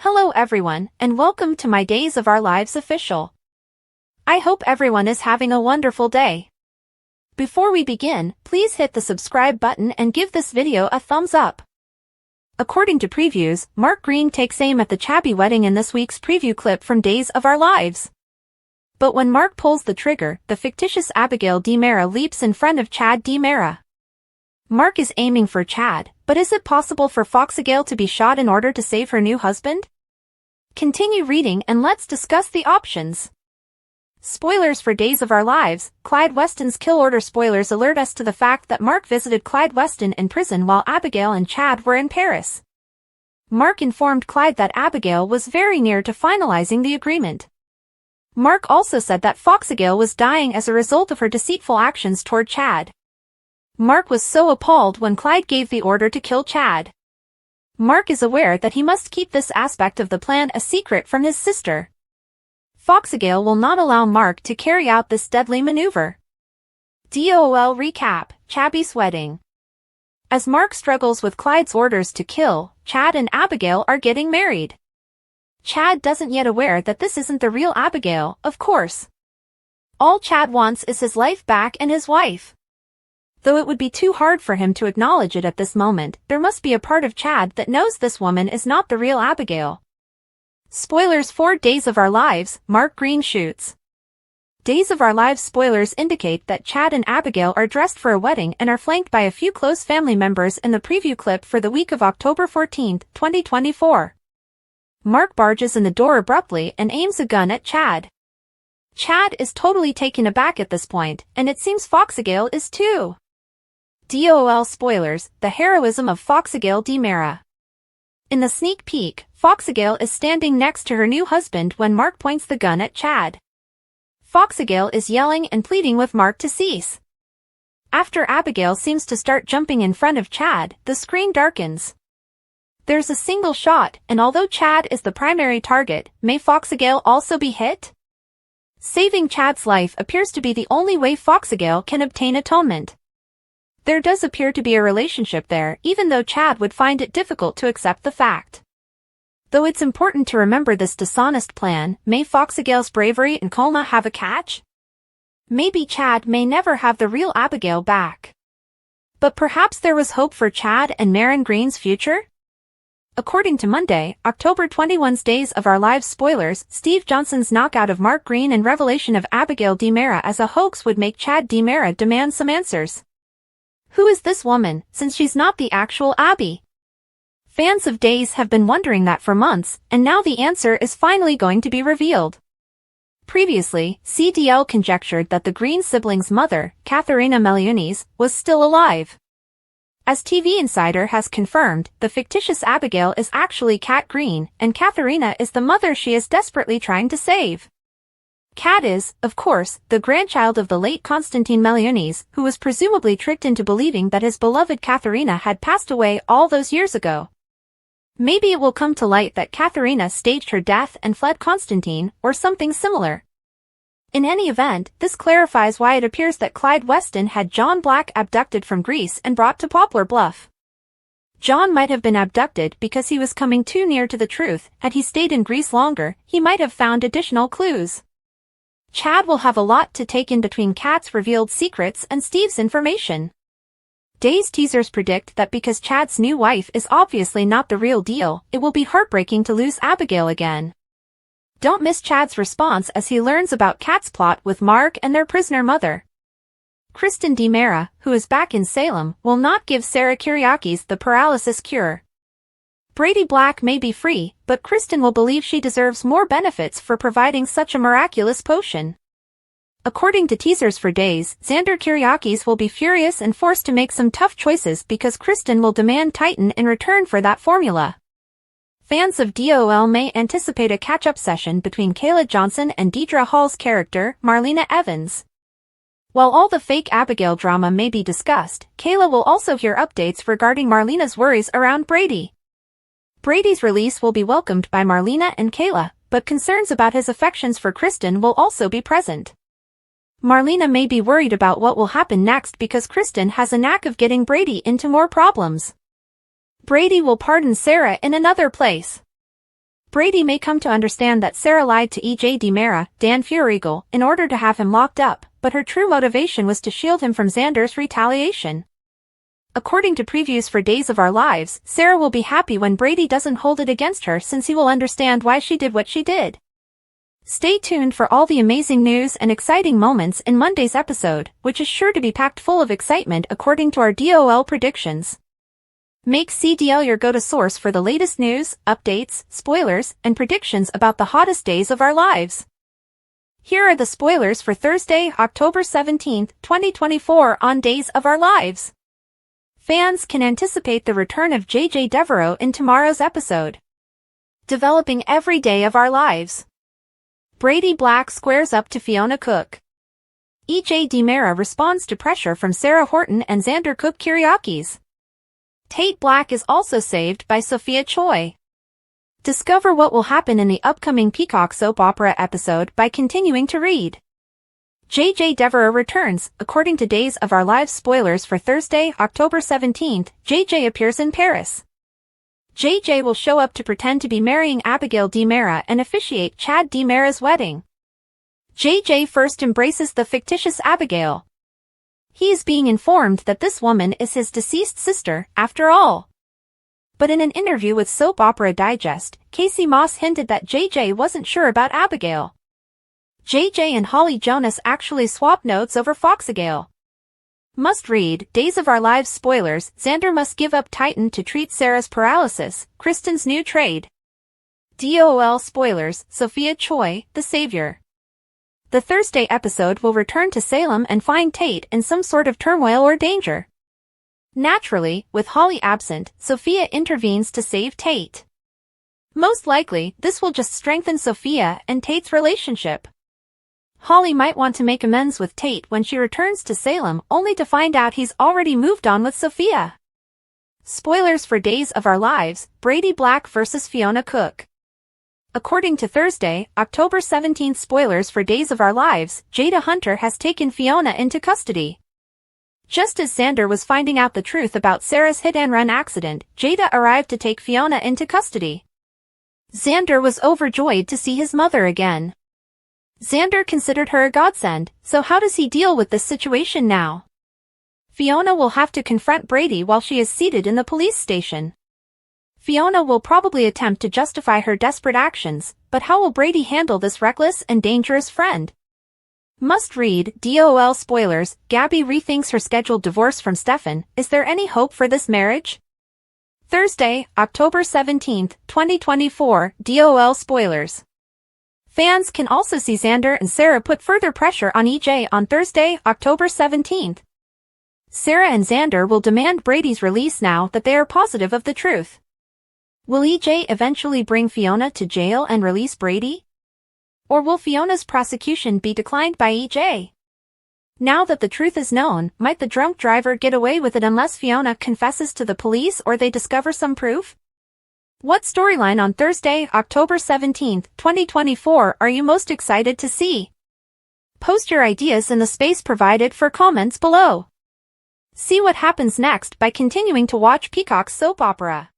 Hello everyone, and welcome to my Days of Our Lives official. I hope everyone is having a wonderful day. Before we begin, please hit the subscribe button and give this video a thumbs up. According to previews, Mark Green takes aim at the Chabby wedding in this week's preview clip from Days of Our Lives. But when Mark pulls the trigger, the fictitious Abigail DiMera leaps in front of Chad DiMera. Mark is aiming for Chad, but is it possible for Fauxigail to be shot in order to save her new husband? Continue reading and let's discuss the options. Spoilers for Days of Our Lives. Clyde Weston's kill order. Spoilers alert us to the fact that Mark visited Clyde Weston in prison while Abigail and Chad were in Paris. Mark informed Clyde that Abigail was very near to finalizing the agreement. Mark also said that Fauxigail was dying as a result of her deceitful actions toward Chad. Mark was so appalled when Clyde gave the order to kill Chad. Mark is aware that he must keep this aspect of the plan a secret from his sister. Fauxigail will not allow Mark to carry out this deadly maneuver. DOOL recap: Chabby's wedding. As Mark struggles with Clyde's orders to kill, Chad and Abigail are getting married. Chad doesn't yet aware that this isn't the real Abigail, of course. All Chad wants is his life back and his wife. Though it would be too hard for him to acknowledge it at this moment, there must be a part of Chad that knows this woman is not the real Abigail. Spoilers for Days of Our Lives. Mark Green shoots. Days of Our Lives spoilers indicate that Chad and Abigail are dressed for a wedding and are flanked by a few close family members in the preview clip for the week of October 14, 2024. Mark barges in the door abruptly and aims a gun at Chad. Chad is totally taken aback at this point, and it seems Fauxigail is too. DOOL spoilers: the heroism of Fauxigail DiMera. In the sneak peek, Fauxigail is standing next to her new husband when Mark points the gun at Chad. Fauxigail is yelling and pleading with Mark to cease. After Abigail seems to start jumping in front of Chad, the screen darkens. There's a single shot, and although Chad is the primary target, may Fauxigail also be hit? Saving Chad's life appears to be the only way Fauxigail can obtain atonement. There does appear to be a relationship there, even though Chad would find it difficult to accept the fact. Though it's important to remember this dishonest plan, may Fauxigail's bravery and coma have a catch? Maybe Chad may never have the real Abigail back. But perhaps there was hope for Chad and Maren Green's future? According to Monday, October 21's Days of Our Lives spoilers, Steve Johnson's knockout of Mark Green and revelation of Abigail DiMera as a hoax would make Chad DiMera demand some answers. Who is this woman, since she's not the actual Abby? Fans of Days have been wondering that for months, and now the answer is finally going to be revealed. Previously, CDL conjectured that the Green siblings' mother, Katharina Meliones, was still alive. As TV Insider has confirmed, the fictitious Abigail is actually Kat Green, and Katharina is the mother she is desperately trying to save. Kat is, of course, the grandchild of the late Constantine Meliones, who was presumably tricked into believing that his beloved Katharina had passed away all those years ago. Maybe it will come to light that Katharina staged her death and fled Constantine, or something similar. In any event, this clarifies why it appears that Clyde Weston had John Black abducted from Greece and brought to Poplar Bluff. John might have been abducted because he was coming too near to the truth. Had he stayed in Greece longer, he might have found additional clues. Chad will have a lot to take in between Kat's revealed secrets and Steve's information. Days teasers predict that because Chad's new wife is obviously not the real deal, it will be heartbreaking to lose Abigail again. Don't miss Chad's response as he learns about Kat's plot with Mark and their prisoner mother. Kristen DiMera, who is back in Salem, will not give Sarah Kyriakis the paralysis cure. Brady Black may be free, but Kristen will believe she deserves more benefits for providing such a miraculous potion. According to teasers for Days, Xander Kyriakis will be furious and forced to make some tough choices because Kristen will demand Titan in return for that formula. Fans of DOL may anticipate a catch-up session between Kayla Johnson and Deidre Hall's character, Marlena Evans. While all the fake Abigail drama may be discussed, Kayla will also hear updates regarding Marlena's worries around Brady. Brady's release will be welcomed by Marlena and Kayla, but concerns about his affections for Kristen will also be present. Marlena may be worried about what will happen next because Kristen has a knack of getting Brady into more problems. Brady will pardon Sarah in another place. Brady may come to understand that Sarah lied to E.J. DiMera, Dan Fauxigail, in order to have him locked up, but her true motivation was to shield him from Xander's retaliation. According to previews for Days of Our Lives, Sarah will be happy when Brady doesn't hold it against her since he will understand why she did what she did. Stay tuned for all the amazing news and exciting moments in Monday's episode, which is sure to be packed full of excitement according to our DOL predictions. Make CDL your go-to source for the latest news, updates, spoilers, and predictions about the hottest days of our lives. Here are the spoilers for Thursday, October 17, 2024 on Days of Our Lives. Fans can anticipate the return of JJ Devereaux in tomorrow's episode. Developing every day of our lives. Brady Black squares up to Fiona Cook. E.J. DiMera responds to pressure from Sarah Horton and Xander Cook Kyriakis. Tate Black is also saved by Sophia Choi. Discover what will happen in the upcoming Peacock soap opera episode by continuing to read. JJ Devereaux returns. According to Days of Our Lives spoilers for Thursday, October 17th, JJ appears in Paris. JJ will show up to pretend to be marrying Abigail DiMera and officiate Chad DiMera's wedding. JJ first embraces the fictitious Abigail. He is being informed that this woman is his deceased sister, after all. But in an interview with Soap Opera Digest, Casey Moss hinted that JJ wasn't sure about Abigail. JJ and Holly Jonas actually swap notes over Fauxigail. Must read, Days of Our Lives spoilers, Xander must give up Titan to treat Sarah's paralysis, Kristen's new trade. DOL spoilers, Sophia Choi, the savior. The Thursday episode will return to Salem and find Tate in some sort of turmoil or danger. Naturally, with Holly absent, Sophia intervenes to save Tate. Most likely, this will just strengthen Sophia and Tate's relationship. Holly might want to make amends with Tate when she returns to Salem, only to find out he's already moved on with Sophia. Spoilers for Days of Our Lives, Brady Black vs. Fiona Cook. According to Thursday, October 17th spoilers for Days of Our Lives, Jada Hunter has taken Fiona into custody. Just as Xander was finding out the truth about Sarah's hit-and-run accident, Jada arrived to take Fiona into custody. Xander was overjoyed to see his mother again. Xander considered her a godsend, so how does he deal with this situation now? Fiona will have to confront Brady while she is seated in the police station. Fiona will probably attempt to justify her desperate actions, but how will Brady handle this reckless and dangerous friend? Must read, DOL spoilers, Gabby rethinks her scheduled divorce from Stefan. Is there any hope for this marriage? Thursday, October 17th, 2024, DOL spoilers. Fans can also see Xander and Sarah put further pressure on EJ on Thursday, October 17th. Sarah and Xander will demand Brady's release now that they are positive of the truth. Will EJ eventually bring Fiona to jail and release Brady? Or will Fiona's prosecution be declined by EJ? Now that the truth is known, might the drunk driver get away with it unless Fiona confesses to the police or they discover some proof? What storyline on Thursday, October 17th, 2024 are you most excited to see? Post your ideas in the space provided for comments below. See what happens next by continuing to watch Peacock's soap opera.